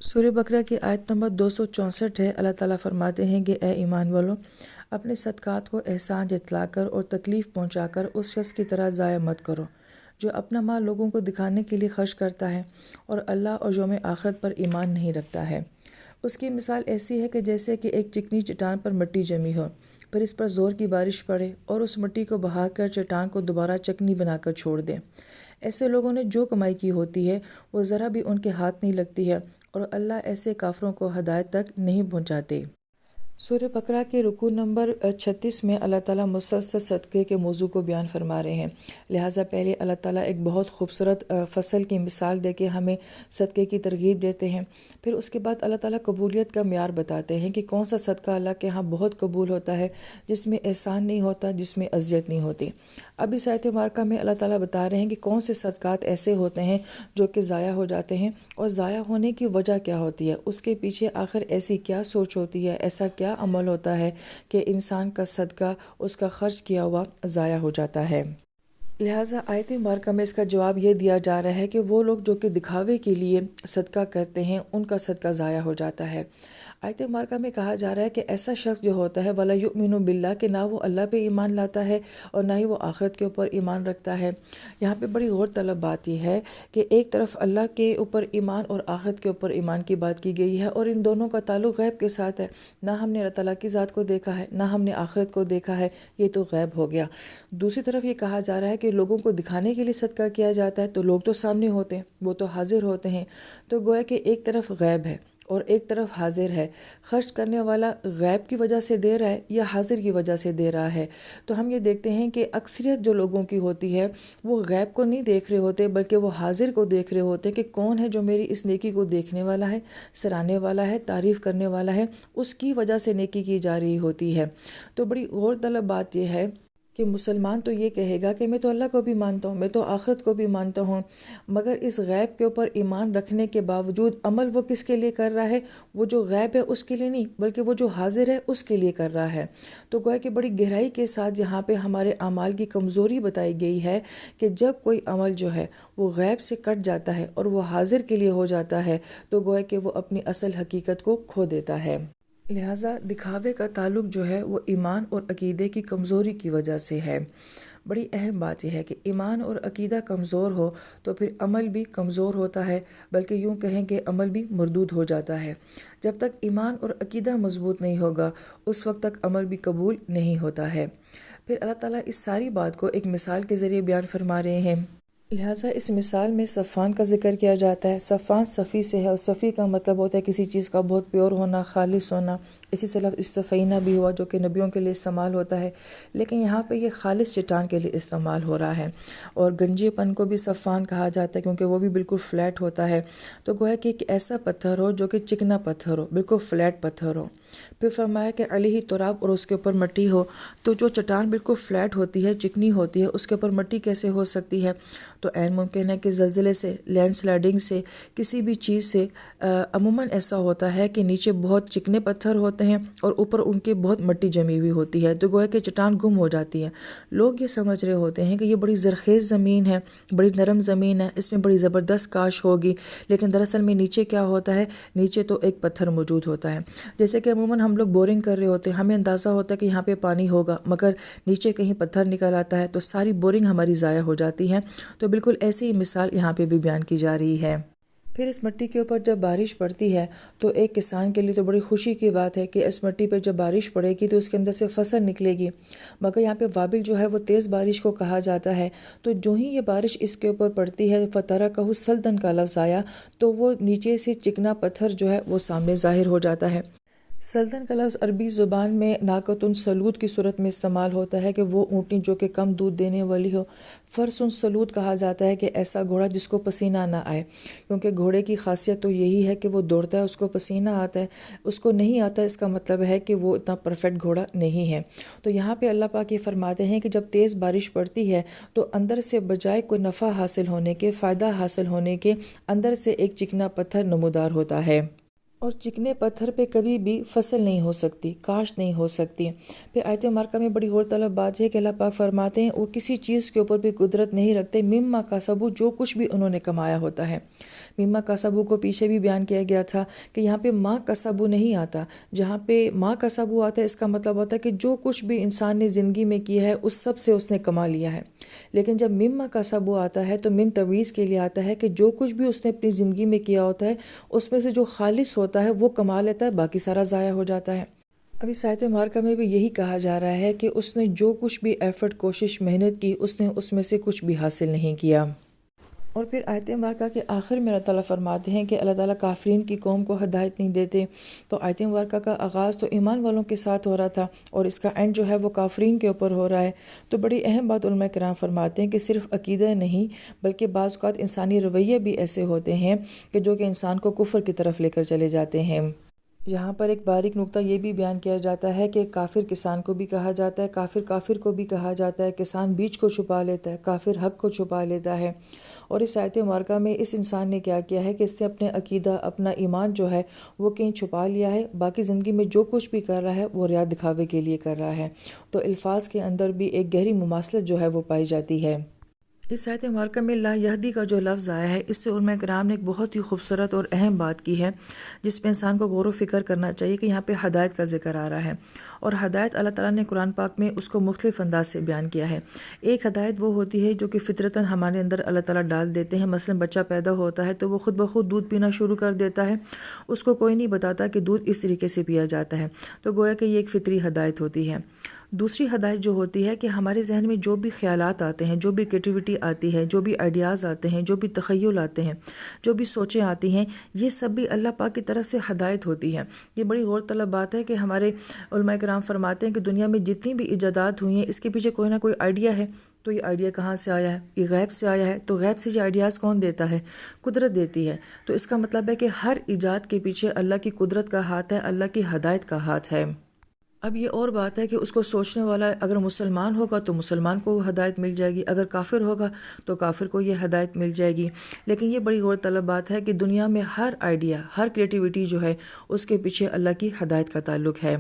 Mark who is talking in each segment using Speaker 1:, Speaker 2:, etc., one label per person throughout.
Speaker 1: سورہ بقرہ کی آیت نمبر 264 ہے۔ اللہ تعالیٰ فرماتے ہیں کہ اے ایمان والو، اپنے صدقات کو احسان جتلا کر اور تکلیف پہنچا کر اس شخص کی طرح ضائع مت کرو جو اپنا مال لوگوں کو دکھانے کے لیے خرچ کرتا ہے اور اللہ اور یوم آخرت پر ایمان نہیں رکھتا ہے۔ اس کی مثال ایسی ہے کہ جیسے کہ ایک چکنی چٹان پر مٹی جمی ہو، پھر اس پر زور کی بارش پڑے اور اس مٹی کو بہا کر چٹان کو دوبارہ چکنی بنا کر چھوڑ دے۔ ایسے لوگوں نے جو کمائی کی ہوتی ہے وہ ذرا بھی ان کے ہاتھ نہیں لگتی ہے، اور اللہ ایسے کافروں کو ہدایت تک نہیں پہنچاتے۔ سورہ بقرہ کے رکوع نمبر 36 میں اللہ تعالیٰ مسلسل صدقے کے موضوع کو بیان فرما رہے ہیں۔ لہٰذا پہلے اللہ تعالیٰ ایک بہت خوبصورت فصل کی مثال دے کے ہمیں صدقے کی ترغیب دیتے ہیں، پھر اس کے بعد اللہ تعالیٰ قبولیت کا معیار بتاتے ہیں کہ کون سا صدقہ اللہ کے ہاں بہت قبول ہوتا ہے، جس میں احسان نہیں ہوتا، جس میں اذیت نہیں ہوتی۔ اب اس آیت مبارکہ میں اللہ تعالیٰ بتا رہے ہیں کہ کون سے صدقات ایسے ہوتے ہیں جو کہ ضائع ہو جاتے ہیں، اور ضائع ہونے کی وجہ کیا ہوتی ہے، اس کے پیچھے آخر ایسی کیا سوچ ہوتی ہے، ایسا کیا عمل ہوتا ہے کہ انسان کا صدقہ، اس کا خرچ کیا ہوا ضائع ہو جاتا ہے۔ لہٰذا آیت مبارکہ میں اس کا جواب یہ دیا جا رہا ہے کہ وہ لوگ جو کہ دکھاوے کے لیے صدقہ کرتے ہیں، ان کا صدقہ ضائع ہو جاتا ہے۔ آیت مبارکہ میں کہا جا رہا ہے کہ ایسا شخص جو ہوتا ہے وَلَا يُؤْمِنُ بِاللَّهِ، کہ نہ وہ اللہ پہ ایمان لاتا ہے اور نہ ہی وہ آخرت کے اوپر ایمان رکھتا ہے۔ یہاں پہ بڑی غور طلب بات یہ ہے کہ ایک طرف اللہ کے اوپر ایمان اور آخرت کے اوپر ایمان کی بات کی گئی ہے، اور ان دونوں کا تعلق غیب کے ساتھ ہے۔ نہ ہم نے اللہ تعالیٰ کی ذات کو دیکھا ہے، نہ ہم نے آخرت کو دیکھا ہے، یہ تو غیب ہو گیا۔ دوسری طرف یہ کہا جا رہا ہے کہ لوگوں کو دکھانے کے لیے صدقہ کیا جاتا ہے، تو لوگ تو سامنے ہوتے ہیں، وہ تو حاضر ہوتے ہیں، تو گویا کہ ایک طرف غیب ہے اور ایک طرف حاضر ہے۔ خرچ کرنے والا غیب کی وجہ سے دے رہا ہے یا حاضر کی وجہ سے دے رہا ہے؟ تو ہم یہ دیکھتے ہیں کہ اکثریت جو لوگوں کی ہوتی ہے وہ غیب کو نہیں دیکھ رہے ہوتے، بلکہ وہ حاضر کو دیکھ رہے ہوتے کہ کون ہے جو میری اس نیکی کو دیکھنے والا ہے، سراہنے والا ہے، تعریف کرنے والا ہے، اس کی وجہ سے نیکی کی جا رہی ہوتی ہے۔ تو بڑی غور طلب بات یہ ہے کہ مسلمان تو یہ کہے گا کہ میں تو اللہ کو بھی مانتا ہوں، میں تو آخرت کو بھی مانتا ہوں، مگر اس غیب کے اوپر ایمان رکھنے کے باوجود عمل وہ کس کے لیے کر رہا ہے؟ وہ جو غیب ہے اس کے لیے نہیں، بلکہ وہ جو حاضر ہے اس کے لیے کر رہا ہے۔ تو گویا کہ بڑی گہرائی کے ساتھ یہاں پہ ہمارے اعمال کی کمزوری بتائی گئی ہے کہ جب کوئی عمل جو ہے وہ غیب سے کٹ جاتا ہے اور وہ حاضر کے لیے ہو جاتا ہے، تو گویا کہ وہ اپنی اصل حقیقت کو کھو دیتا ہے۔ لہٰذا دکھاوے کا تعلق جو ہے وہ ایمان اور عقیدے کی کمزوری کی وجہ سے ہے۔ بڑی اہم بات یہ ہے کہ ایمان اور عقیدہ کمزور ہو تو پھر عمل بھی کمزور ہوتا ہے، بلکہ یوں کہیں کہ عمل بھی مردود ہو جاتا ہے۔ جب تک ایمان اور عقیدہ مضبوط نہیں ہوگا، اس وقت تک عمل بھی قبول نہیں ہوتا ہے۔ پھر اللہ تعالیٰ اس ساری بات کو ایک مثال کے ذریعے بیان فرما رہے ہیں۔ لہٰذا اس مثال میں صفان کا ذکر کیا جاتا ہے۔ صفان صفی سے ہے، اور صفی کا مطلب ہوتا ہے کسی چیز کا بہت پیور ہونا، خالص ہونا۔ اسی سے لفظ استفینہ بھی ہوا جو کہ نبیوں کے لیے استعمال ہوتا ہے، لیکن یہاں پہ یہ خالص چٹان کے لیے استعمال ہو رہا ہے۔ اور گنجے پن کو بھی صفان کہا جاتا ہے کیونکہ وہ بھی بالکل فلیٹ ہوتا ہے۔ تو گویا کہ ایک ایسا پتھر ہو جو کہ چکنا پتھر ہو، بالکل فلیٹ پتھر ہو۔ پھر فرمایا کہ علیہ تراب، اور اس کے اوپر مٹی ہو۔ تو جو چٹان بالکل فلیٹ ہوتی ہے، چکنی ہوتی ہے، اس کے اوپر مٹی کیسے ہو سکتی ہے؟ تو عین ممکن ہے کہ زلزلے سے، لینڈ سلائڈنگ سے، کسی بھی چیز سے عموماً ایسا ہوتا ہے کہ نیچے بہت چکنے پتھر ہوتے ہیں اور اوپر ان کے بہت مٹی جمی ہوئی ہوتی ہے، تو گویا کہ چٹان گم ہو جاتی ہے۔ لوگ یہ سمجھ رہے ہوتے ہیں کہ یہ بڑی زرخیز زمین ہے، بڑی نرم زمین ہے، اس میں بڑی زبردست کاشت ہوگی، لیکن دراصل میں نیچے کیا ہوتا ہے؟ نیچے تو ایک پتھر موجود ہوتا ہے۔ جیسے کہ عموماً ہم لوگ بورنگ کر رہے ہوتے ہیں، ہمیں اندازہ ہوتا ہے کہ یہاں پہ پانی ہوگا، مگر نیچے کہیں پتھر نکل آتا ہے تو ساری بورنگ ہماری ضائع ہو جاتی ہے۔ تو بالکل ایسی ہی مثال یہاں پہ بھی بیان کی جا رہی ہے۔ پھر اس مٹی کے اوپر جب بارش پڑتی ہے تو ایک کسان کے لیے تو بڑی خوشی کی بات ہے کہ اس مٹی پہ جب بارش پڑے گی تو اس کے اندر سے فصل نکلے گی، مگر یہاں پہ وابل جو ہے وہ تیز بارش کو کہا جاتا ہے۔ تو جو ہی یہ بارش اس کے اوپر پڑتی ہے، فَتَرَكَهُ صَلْدًا کا لفظ آیا، تو وہ نیچے سے چکنا پتھر جو ہے وہ سامنے ظاہر ہو جاتا ہے۔ سلطن کا لفظ عربی زبان میں ناقۃ سلوط کی صورت میں استعمال ہوتا ہے کہ وہ اونٹنی جو کہ کم دودھ دینے والی ہو۔ فرس سلوط کہا جاتا ہے کہ ایسا گھوڑا جس کو پسینہ نہ آئے، کیونکہ گھوڑے کی خاصیت تو یہی ہے کہ وہ دوڑتا ہے، اس کو پسینہ آتا ہے، اس کو نہیں آتا، اس کا مطلب ہے کہ وہ اتنا پرفیکٹ گھوڑا نہیں ہے۔ تو یہاں پہ اللہ پاک یہ فرماتے ہیں کہ جب تیز بارش پڑتی ہے تو اندر سے بجائے کوئی نفع حاصل ہونے کے، فائدہ حاصل ہونے کے، اندر سے ایک چکنا پتھر نمودار ہوتا ہے۔ اور چکنے پتھر پہ کبھی بھی فصل نہیں ہو سکتی، کاشت نہیں ہو سکتی۔ پھر آیت مبارکہ میں بڑی غور طلب بات ہے کہ اللہ پاک فرماتے ہیں وہ کسی چیز کے اوپر بھی قدرت نہیں رکھتے، مما کسبوا، جو کچھ بھی انہوں نے کمایا ہوتا ہے۔ مما کسبوا کو پیچھے بھی بیان کیا گیا تھا کہ یہاں پہ ما کسبوا نہیں آتا، جہاں پہ ما کسبوا آتا ہے اس کا مطلب ہوتا ہے کہ جو کچھ بھی انسان نے زندگی میں کیا ہے اس سب سے اس نے کما لیا ہے۔ لیکن جب مما کسبوا آتا ہے تو مم تمییز کے لیے آتا ہے کہ جو کچھ بھی اس نے اپنی زندگی میں کیا ہوتا ہے اس میں سے جو خالص ہوتا ہے وہ کما لیتا ہے، باقی سارا ضائع ہو جاتا ہے۔ ابھی آیت مبارکہ میں بھی یہی کہا جا رہا ہے کہ اس نے جو کچھ بھی ایفرٹ، کوشش، محنت کی، اس نے اس میں سے کچھ بھی حاصل نہیں کیا۔ اور پھر آیت مبارکہ کے آخر میں اللہ تعالیٰ فرماتے ہیں کہ اللہ تعالیٰ کافرین کی قوم کو ہدایت نہیں دیتے۔ تو آیت مبارکہ کا آغاز تو ایمان والوں کے ساتھ ہو رہا تھا اور اس کا اینڈ جو ہے وہ کافرین کے اوپر ہو رہا ہے۔ تو بڑی اہم بات علماء کرام فرماتے ہیں کہ صرف عقیدہ نہیں بلکہ بعض اوقات انسانی رویے بھی ایسے ہوتے ہیں کہ جو کہ انسان کو کفر کی طرف لے کر چلے جاتے ہیں۔ یہاں پر ایک باریک نکتہ یہ بھی بیان کیا جاتا ہے کہ کافر کسان کو بھی کہا جاتا ہے، کافر کافر کو بھی کہا جاتا ہے، کسان بیج کو چھپا لیتا ہے، کافر حق کو چھپا لیتا ہے۔ اور اس آیت مبارکہ میں اس انسان نے کیا کیا ہے کہ اس نے اپنے عقیدہ، اپنا ایمان جو ہے وہ کہیں چھپا لیا ہے، باقی زندگی میں جو کچھ بھی کر رہا ہے وہ ریا دکھاوے کے لیے کر رہا ہے۔ تو الفاظ کے اندر بھی ایک گہری مماثلت جو ہے وہ پائی جاتی ہے۔ اس آیت مبارکہ میں لا یہدی کا جو لفظ آیا ہے اس سے علماء کرام نے ایک بہت ہی خوبصورت اور اہم بات کی ہے جس پہ انسان کو غور و فکر کرنا چاہیے کہ یہاں پہ ہدایت کا ذکر آ رہا ہے، اور ہدایت اللہ تعالیٰ نے قرآن پاک میں اس کو مختلف انداز سے بیان کیا ہے۔ ایک ہدایت وہ ہوتی ہے جو کہ فطرتاً ہمارے اندر اللہ تعالیٰ ڈال دیتے ہیں، مثلا بچہ پیدا ہوتا ہے تو وہ خود بخود دودھ پینا شروع کر دیتا ہے، اس کو کوئی نہیں بتاتا کہ دودھ اس طریقے سے پیا جاتا ہے، تو گویا کہ یہ ایک فطری ہدایت ہوتی ہے۔ دوسری ہدایت جو ہوتی ہے کہ ہمارے ذہن میں جو بھی خیالات آتے ہیں، جو بھی کریٹیوٹی آتی ہے، جو بھی آئیڈیاز آتے ہیں، جو بھی تخیل آتے ہیں، جو بھی سوچیں آتی ہیں، یہ سب بھی اللہ پاک کی طرف سے ہدایت ہوتی ہے۔ یہ بڑی غور طلب بات ہے کہ ہمارے علماء کرام فرماتے ہیں کہ دنیا میں جتنی بھی ایجادات ہوئی ہیں اس کے پیچھے کوئی نہ کوئی آئیڈیا ہے۔ تو یہ آئیڈیا کہاں سے آیا ہے؟ یہ غیب سے آیا ہے۔ تو غیب سے یہ آئیڈیاز کون دیتا ہے؟ قدرت دیتی ہے۔ تو اس کا مطلب ہے کہ ہر ایجاد کے پیچھے اللہ کی قدرت کا ہاتھ ہے، اللہ کی ہدایت کا ہاتھ ہے۔ اب یہ اور بات ہے کہ اس کو سوچنے والا اگر مسلمان ہوگا تو مسلمان کو وہ ہدایت مل جائے گی، اگر کافر ہوگا تو کافر کو یہ ہدایت مل جائے گی۔ لیکن یہ بڑی غور طلب بات ہے کہ دنیا میں ہر آئیڈیا، ہر کریٹیوٹی جو ہے اس کے پیچھے اللہ کی ہدایت کا تعلق ہے۔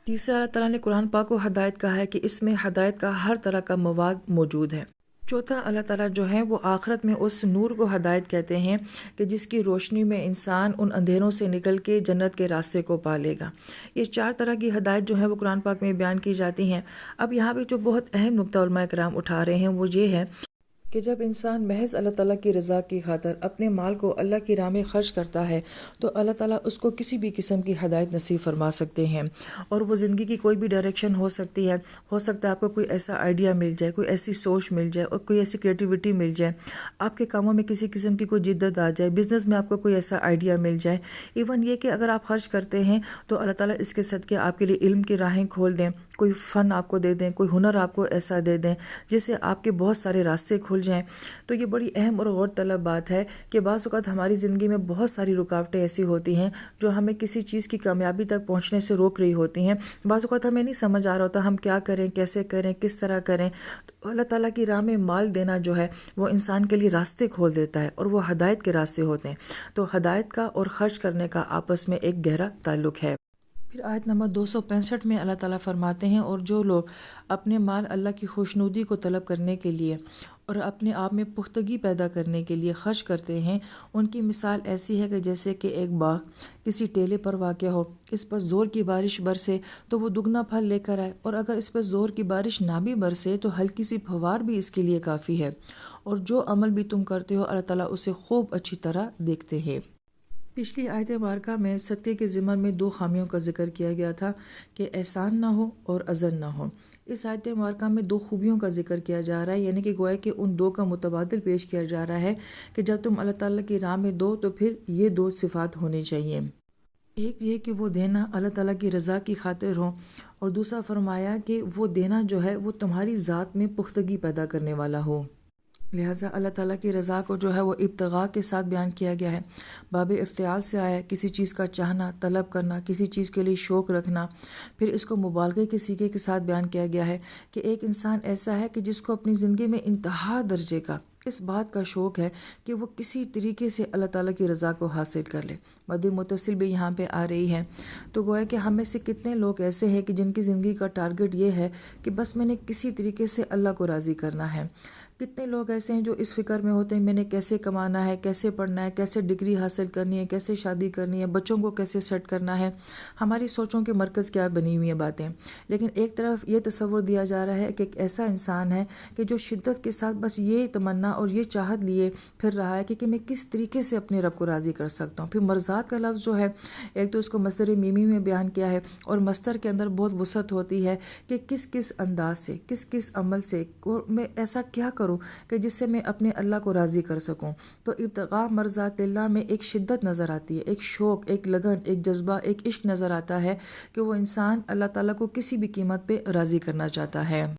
Speaker 1: تیسرا اللہ تعالیٰ نے قرآن پاک کو ہدایت کہا ہے کہ اس میں ہدایت کا ہر طرح کا مواد موجود ہے۔ چوتھا اللہ تعالیٰ جو ہے وہ آخرت میں اس نور کو ہدایت کہتے ہیں کہ جس کی روشنی میں انسان ان اندھیروں سے نکل کے جنت کے راستے کو پا لے گا۔ یہ چار طرح کی ہدایت جو ہے وہ قرآن پاک میں بیان کی جاتی ہیں۔ اب یہاں پہ جو بہت اہم نکتہ علماء کرام اٹھا رہے ہیں وہ یہ ہے کہ جب انسان محض اللہ تعالیٰ کی رضا کی خاطر اپنے مال کو اللہ کی راہ میں خرچ کرتا ہے تو اللہ تعالیٰ اس کو کسی بھی قسم کی ہدایت نصیب فرما سکتے ہیں، اور وہ زندگی کی کوئی بھی ڈائریکشن ہو سکتی ہے۔ ہو سکتا ہے آپ کو کوئی ایسا آئیڈیا مل جائے، کوئی ایسی سوچ مل جائے اور کوئی ایسی کریٹیوٹی مل جائے، آپ کے کاموں میں کسی قسم کی کوئی جدت آ جائے، بزنس میں آپ کو کوئی ایسا آئیڈیا مل جائے، ایون یہ کہ اگر آپ خرچ کرتے ہیں تو اللہ تعالیٰ اس کے صدقے آپ کے لیے علم کی راہیں کھول دیں، کوئی فن آپ کو دے دیں، کوئی ہنر آپ کو ایسا دے دیں جس سے آپ کے بہت سارے راستے کھل جائیں۔ تو یہ بڑی اہم اور غور طلب بات ہے کہ بعض اوقات ہماری زندگی میں بہت ساری رکاوٹیں ایسی ہوتی ہیں جو ہمیں کسی چیز کی کامیابی تک پہنچنے سے روک رہی ہوتی ہیں۔ بعض اوقات ہمیں نہیں سمجھ آ رہا ہوتا ہم کیا کریں، کیسے کریں، کس طرح کریں۔ تو اللہ تعالیٰ کی راہ میں مال دینا جو ہے وہ انسان کے لیے راستے کھول دیتا ہے، اور وہ ہدایت کے راستے ہوتے ہیں۔ تو ہدایت کا اور خرچ کرنے کا آپس میں ایک گہرا تعلق ہے۔ پھر آیت نمبر 265 میں اللہ تعالیٰ فرماتے ہیں اور جو لوگ اپنے مال اللہ کی خوشنودی کو طلب کرنے کے لیے اور اپنے آپ میں پختگی پیدا کرنے کے لیے خرچ کرتے ہیں، ان کی مثال ایسی ہے کہ جیسے کہ ایک باغ کسی ٹیلے پر واقع ہو، اس پر زور کی بارش برسے تو وہ دگنا پھل لے کر آئے، اور اگر اس پر زور کی بارش نہ بھی برسے تو ہلکی سی پھوار بھی اس کے لیے کافی ہے، اور جو عمل بھی تم کرتے ہو اللہ تعالیٰ اسے خوب اچھی طرح دیکھتے ہیں۔ پچھلی آیت مبارکہ میں صدقے کے ضمن میں دو خامیوں کا ذکر کیا گیا تھا کہ احسان نہ ہو اور اذن نہ ہو۔ اس آیت مبارکہ میں دو خوبیوں کا ذکر کیا جا رہا ہے، یعنی کہ گویا کہ ان دو کا متبادل پیش کیا جا رہا ہے کہ جب تم اللہ تعالیٰ کی راہ میں دو تو پھر یہ دو صفات ہونی چاہیے۔ ایک یہ کہ وہ دینا اللہ تعالیٰ کی رضا کی خاطر ہو، اور دوسرا فرمایا کہ وہ دینا جو ہے وہ تمہاری ذات میں پختگی پیدا کرنے والا ہو۔ لہٰذا اللہ تعالیٰ کی رضا کو جو ہے وہ ابتغاء کے ساتھ بیان کیا گیا ہے، باب افتعال سے آیا ہے، کسی چیز کا چاہنا، طلب کرنا، کسی چیز کے لیے شوق رکھنا۔ پھر اس کو مبالغے کے سیغے کے ساتھ بیان کیا گیا ہے کہ ایک انسان ایسا ہے کہ جس کو اپنی زندگی میں انتہا درجے کا اس بات کا شوق ہے کہ وہ کسی طریقے سے اللہ تعالیٰ کی رضا کو حاصل کر لے۔ مد متصل بھی یہاں پہ آ رہی ہے، تو گویا کہ ہم میں سے کتنے لوگ ایسے ہیں کہ جن کی زندگی کا ٹارگٹ یہ ہے کہ بس میں نے کسی طریقے سے اللہ کو راضی کرنا ہے۔ کتنے لوگ ایسے ہیں جو اس فکر میں ہوتے ہیں میں نے کیسے کمانا ہے، کیسے پڑھنا ہے، کیسے ڈگری حاصل کرنی ہے، کیسے شادی کرنی ہے، بچوں کو کیسے سیٹ کرنا ہے، ہماری سوچوں کے مرکز کیا بنی ہوئی ہیں باتیں۔ لیکن ایک طرف یہ تصور دیا جا رہا ہے کہ ایک ایسا انسان ہے کہ جو شدت کے ساتھ بس یہ تمنا اور یہ چاہت لیے پھر رہا ہے کہ میں کس طریقے سے اپنے رب کو راضی کر سکتا ہوں۔ پھر مرضات کا لفظ جو ہے، ایک تو اس کو مصدر میمی میں بیان کیا ہے، اور مصدر کے اندر بہت وسعت ہوتی ہے کہ کس کس انداز سے، کس کس عمل سے، اور میں ایسا کیا کروں کہ جس سے میں اپنے اللہ کو راضی کر سکوں۔ تو ابتغاء مرضات اللہ میں ایک شدت نظر آتی ہے، ایک شوق، ایک لگن، ایک جذبہ، ایک عشق نظر آتا ہے کہ وہ انسان اللہ تعالیٰ کو کسی بھی قیمت پہ راضی کرنا چاہتا ہے۔